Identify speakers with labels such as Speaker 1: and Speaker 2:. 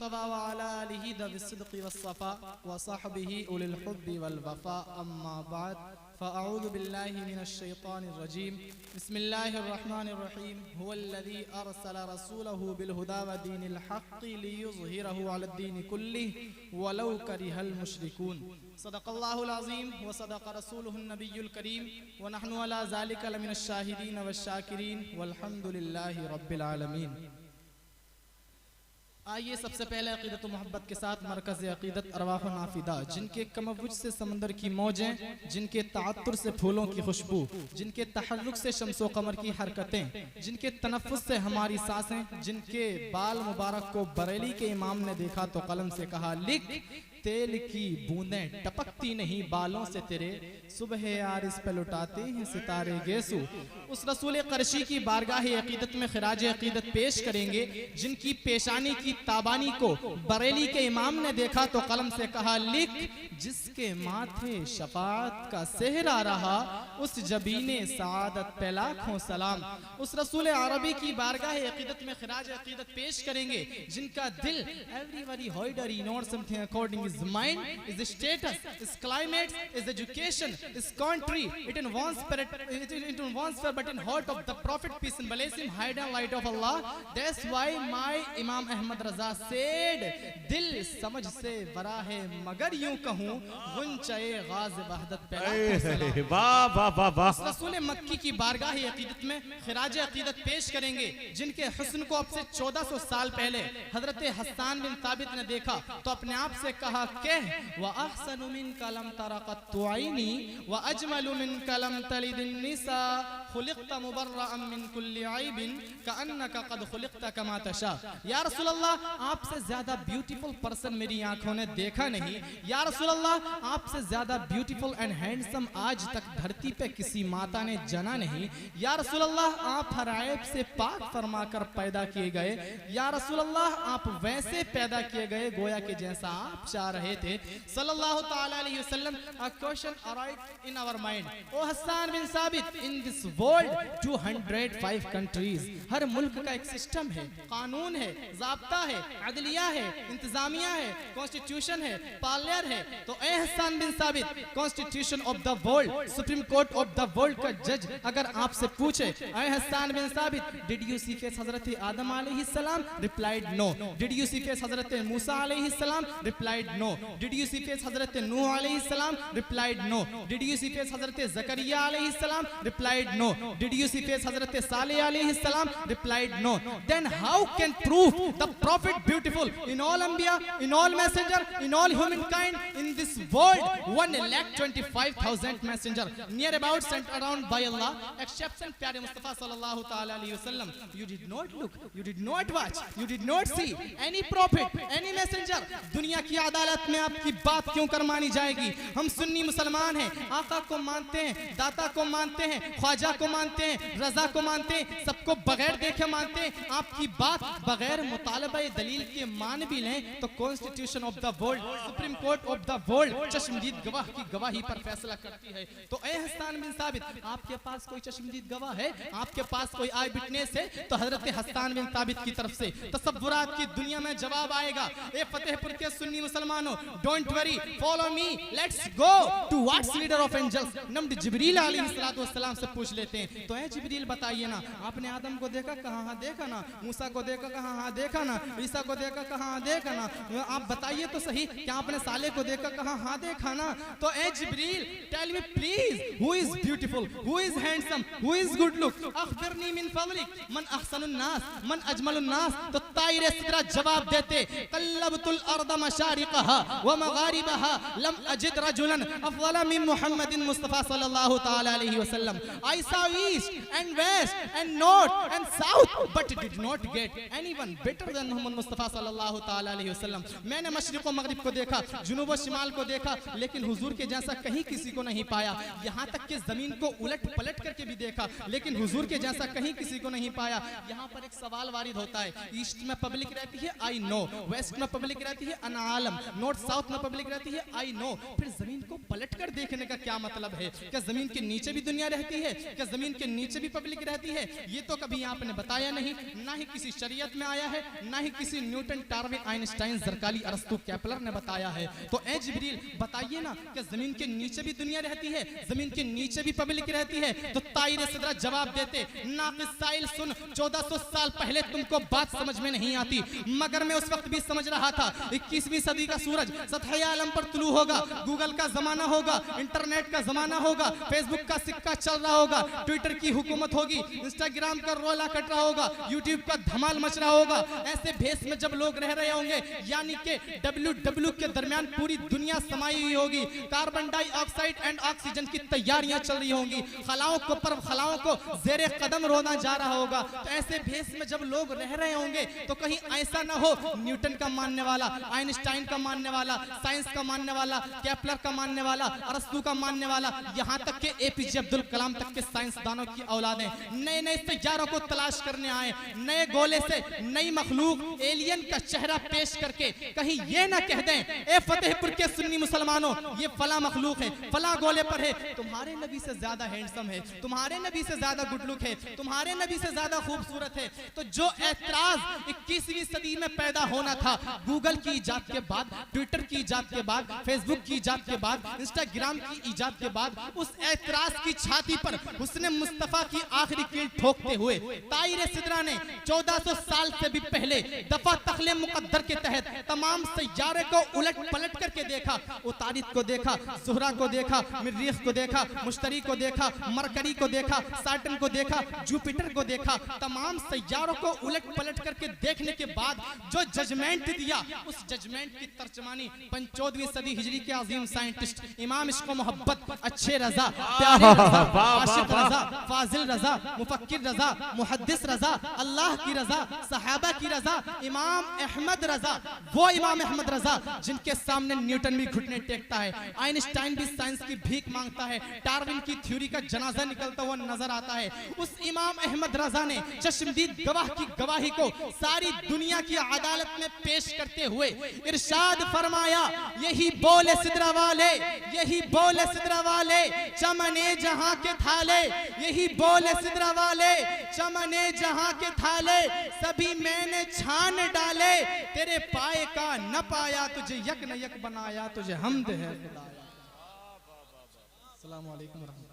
Speaker 1: मुर्तज़ा व अला आलिहि दविस्सिद्क़ि वस्सफ़ा व सहबिहि उलिल हुब्बि वल वफ़ा अम्मा बाद फ़अऊज़ु बिल्लाहि मिनश शैतानिर रजीम बिस्मिल्लाहिर रहमानिर रहीम हुवल्लज़ी अरसल रसूलहु बिल हुदा व दीनिल हक़्क़ि लियुज़हिरहु अलद्दीनि कुल्लिहि वलौ करिहल मुश्रिकून। सदक़ल्लाहुल अज़ीम व सदक़ रसूलुहुन नबियुल करीम व नहनु अला ज़ालिका लमिनश शाहिदीन वश्शाकिरीन वल्हम्दुलिल्लाहि रब्बिल आलमीन। आइए सबसे पहले अक़ीदत मोहब्बत के साथ मरकज़ अक़ीदत अरवाह नाफिदा, जिनके कमवुज से समंदर की मौजें, जिनके ताअत्तुर से फूलों की खुशबू, जिनके तहर्रुक से शम्सो कमर की हरकतें, जिनके तनफ़्फ़ुस से हमारी सांसें, जिनके बाल मुबारक को बरेली के इमाम ने देखा तो कलम से कहा लिख, तेल की बूंदें टपकती नहीं बालों से तेरे, सुबह यार इस पे लुटाते हैं सितारे गेसू। उस रसूल क़रशी की बारगाह अक़ीदत में खिराज अक़ीदत पेश करेंगे, जिनकी पेशानी की ताबानी को बरेली के इमाम ने देखा तो कलम से कहा लिख, जिसके माथे शफाअत का सेहरा रहा उस जबीने सादत पे लाखों सलाम। उस रसूल अरबी की बारगाह अक़ीदत में खिराज अक़ीदत पेश करेंगे, जिनका दिल एवरीबॉडी हॉइडर note something according is mind, is the status, is climate, is education, is country. It involves but in heart of the Prophet, peace and blessing, hide and light of Allah. That's why my Imam Ahmad Raza said, दिल समझ से वरा है मगर यूं कहूं गुंचाए gauze वहदत पे।
Speaker 2: वाह वाह वाह वाह।
Speaker 1: रसूल मक्की की बारगाह अक़ीदत में खिराज अक़ीदत पेश करेंगे, जिनके हुस्न को अब से 1400 साल पहले हजरत हस्सान बिन साबित ने देखा तो अपने आप से कहा कह व अहसनु मिन कलम तरक़त्तु ऐनी व अजमलु मिन कलम तलिदिन निसा खुलिक़्त मुबर्रअन मिन कुल्लि ऐबिन कअन्नका क़द खुलिक़्त कमा तशा। या रसूल अल्लाह, आपसे ज्यादा ब्यूटीफुल पर्सन मेरी आंखों ने देखा नहीं। या रसूल अल्लाह, आपसे ज्यादा ब्यूटीफुल एंड हैंडसम आज तक धरती पे किसी माता ने जना नहीं। या रसूल अल्लाह, आप हर ऐब से पाक फरमा कर पैदा किए गए। या रसूल अल्लाह, आप वैसे पैदा किए गए गोया के जैसा आप चाह रहे थे। सल्लल्लाहु ताला अलैहि वसल्लम, a question arises in our mind, ओ हस्सान बिन साबित, in this world 205 countries, हर मुल्क का एक सिस्टम है, कानून है, ज़ाब्ता है, अदलिया है, इंतजामिया है, कॉन्स्टिट्यूशन है, पार्लियर है। तो ए हस्सान बिन साबित, constitution of the world, supreme court of the world का जज अगर आपसे पूछे ए हस्सान बिन साबित, did you see face Hazrat Adam अलैहिस्सलाम? Replied no. Did you see face Hazrat Musa अलैहिस्सलाम? Replied no. Did you see face Hazrat Nuh alayhi salam? Replied no. Did you see face Hazrat Zakaria alayhi salam? Replied no. Did you see face Hazrat Saleh alayhi salam? Replied no. Then how can prove the prophet beautiful in all anbiya, in all messenger, in all humankind, in this world 1,25,000 messenger near about sent around by Allah, exception प्यारे मुस्तफा सल्लल्लाहु ताला अलैहि वसल्लम। You did not look, you did not watch, you did not see any prophet, any messenger। दुनिया की अदालत में आपकी बात क्यों कर मानी जाएगी? हम सुन्नी मुसलमान हैं, आका को मानते हैं, दाता को मानते हैं, ख्वाजा को मानते हैं, रजा को मानते हैं, सबको बगैर देखे मानते हैं। आपकी बात बगैर मुतालबा दलील के मान भी लें तो constitution of the world, supreme court of the world चश्मदीद गवाह की गवाही पर फैसला करती है। तो ए हस्सान बिन साबित, आपके पास कोई चश्मदीद गवाह है? आपके पास कोई आई विटनेस है? तो हजरत हस्सान बिन साबित की तरफ से तसव्वुरात की दुनिया में जवाब आएगा। ए फतेहपुर के सुन्नी मुसलमानों, don't worry, follow me, let's go to what's leader of angels, named Jibril अलैहिस्सलाम से पूछ लेते हैं। तो ए जिब्रील बताइए ना, आपने आदम को देखा? कहाँ? हाँ देखा ना। मूसा को देखा? कहाँ? हाँ देखा ना। ईसा को देखा? कहाँ? हाँ देखा ना। आप बताइए तो सही, क्या आपने साले को देखा? कहाँ? हाँ देखा ना। तो ए Jibril, tell me please, who is beautiful, who is handsome, who is good look, अखबिरनी मिन फज़लिक, मन अहसनुन नास, मन अजमलुन नास। तो ताइर सिदरा जवाब देते, कल्लबतुल अर्द मशारिक़हा व मगारिबहा लम अजिद रजुलन अफज़ल मिन मुहम्मदिन मुस्तफा सल्लल्लाहु ताला अलैहि वसल्लम। I saw east and west and north and south but did not get anyone better than Muhammad Mustafa सल्लल्लाहु ताला अलैहि वसल्लम। मैंने मशरिक़ व मगरिब को देखा, जुनूब व शिमाल को देखा, लेकिन हुजूर के जैसा कहीं किसी को नहीं पाया। यहाँ तक कि जमीन को उलट पलट करके भी देखा, लेकिन हुजूर के जैसा कहीं किसी को नहीं पाया। यहाँ पर एक सवाल वारिद होता है, ईस्ट में पब्लिक रहती है आई नो, वेस्ट में पब्लिक रहती है अना आलम, नॉर्थ साउथ में पब्लिक रहती है, आई नो। फिर जमीन को पलट कर देखने का क्या मतलब है? क्या जमीन के नीचे भी दुनिया रहती है? क्या जमीन के नीचे भी पब्लिक रहती है? ये तो कभी आपने बताया नहीं, ना ही किसी शरीयत में आया है, ना ही किसी न्यूटन, डार्विन, आइंस्टाइन, जरकाली, अरस्तु, केपलर ने बताया है। तो ए जिब्रील बताइए ना, क्या जमीन के नीचे भी दुनिया रहती है? जमीन के नीचे भी पब्लिक रहती है? तो ताइर सिदरा जवाब देते, नाक़िस साइल सुन, 1400 साल पहले तुमको बात समझ में नहीं आती, मगर मैं उस वक्त भी समझ रहा था 21वीं सदी का सूरज सतह आलम पर तुलू होगा, गूगल का जमाना होगा, इंटरनेट का जमाना होगा, फेसबुक का सिक्का चल रहा होगा, ट्विटर की हुकूमत होगी, इंस्टाग्राम का रोला कट रहा होगा, यूट्यूब का धमाल मच रहा होगा। ऐसे भेस में जब लोग रह रहे होंगे, यानी कि WW के दरमियान पूरी दुनिया समाई हुई होगी, कार्बन डाइऑक्साइड एंड ऑक्सीजन की तैयारियां चल रही होंगी, खलाओं को पर खलाओं को जेरे कदम रोना जा रहा होगा। तो ऐसे भेस में जब लोग रह रहे होंगे तो कहीं ऐसा ना हो न्यूटन का मानने वाला, आइंस्टाइन का मानने वाला, साइंस का मानने वाला, केपलर का मानने वाला, अरस्तु का मानने वाला, यहाँ तक के APJ अब्दुल कलाम तक के साइंसदानों की औलादें नए नए सैयारों को तलाश करने आए, नए गोले से नई मखलूक एलियन का चेहरा पेश करके कहीं ये ना कह दें, ए फतेहपुर के सुन्नी मुसलमानों, ये फला मखलूक है, फला गोले पर है, तुम्हारे नबी से ज्यादा हैंडसम है, तुम्हारे नबी से ज्यादा गुड लुक है, तुम्हारे नबी से ज्यादा खूबसूरत है। तो जो ऐतराज 21वीं सदी में पैदा होना था, गूगल की इजाद के बाद, ट्विटर की इजाद के बाद, फेसबुक की इजाद के बाद, इंस्टाग्राम की इजाद के बाद, उस ऐतराज की छाती पर हुस्ने मुस्तफा की आखिरी कील ठोकते हुए ताइर सिदरा ने 1400 साल से भी पहले दफा तखले मुकद्दर के तहत तमाम सैयारे को उलट पलट करके देखा। उतारिद को देखा, ज़ुहरा को देखा, मरीख को देखा, मुश्तरी को देखा, मरकरी को देखा, सैटर्न को देखा, जुपिटर को देखा। तमाम सैयारों को उलट पलट करके देखने के बाद जो जजमेंट दिया, उस जजमेंट की तर्जमानी 14वीं सदी हिजरी के अजीम साइंटिस्ट इमाम इश्क व मोहब्बत, अच्छे रजा, प्यारे रजा, आशिक रजा, फाजिल रजा, मुफक्किर रजा, मुहद्दिस रजा, अल्लाह की रजा, सहाबा की रजा, इमाम अहमद रजा, वो इमाम अहमद रजा जिनके सामने न्यूटन भी घुटने टेकता है, आइंस्टाइन भी साइंस की भीख मांगता है, डार्विन की थ्योरी का जनाजा निकलता हुआ नजर आता है। उस इमाम अहमद रजा ने चश्मदीद गवाह की गवाही को सारी दुनिया की अदालत में पेश करते हुए इरशाद फरमाया, यही बोले सिदरा वाले, यही बोले सिदरा वाले, चमने जहां के थाले, यही बोले सिदरा वाले, चमने जहां के थाले, सभी मैंने छान डाले, तेरे पाए का न पाया, तुझे यक न यक बनाया, तुझे हमद है खुदाया। अस्सलामु अलैकुम।